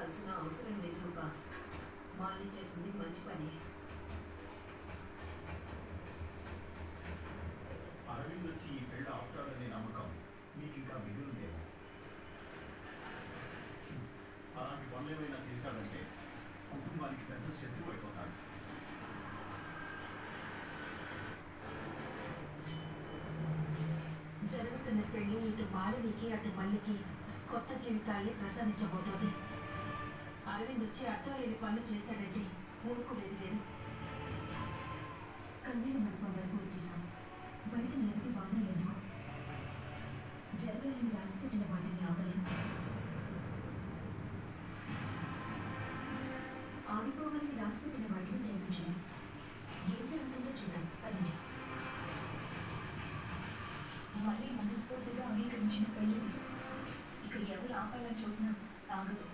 ఆపాల్సిన అవసరం లేదు రూపా. మాలి చేసింది మంచి పని. అరవింద్ వచ్చి ఈ పెళ్ళ ఆపుతాడనే నమ్మకం మీకు ఇంకా మిగిలిందేమో. అలాంటి పనులు ఏమైనా చేశాడంటే కుటుంబానికి పెద్ద శత్రువు అయిపోతాడు. జరుగుతున్న పెళ్లి ఇటు మాలినికి అటు మల్లికి కొత్త జీవితాల్ని ప్రసాదించబోతోంది. అరవింద్ వచ్చి అర్థం లేని పనులు చేశాడంటే ఊరుకునేది లేదు. కళ్యాణ మండపం వరకు వచ్చేసాం. బయట నిలబడి బాధలు ఎందుకు? జరగాలని రాసిపెట్టిన వాటిని ఆపలేం, ఆగిపోవాలని రాసిపెట్టిన వాటిని జయించలేం. ఏం జరుగుతుందో చూద్దాం. పదండి. మళ్ళీ మనస్ఫూర్తిగా అంగీకరించిన పెళ్ళిది. ఇక ఎవరు ఆపాలని చూసినా ఆగదు.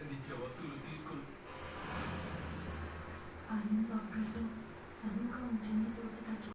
నిత్య వస్తువులు తీసుకుని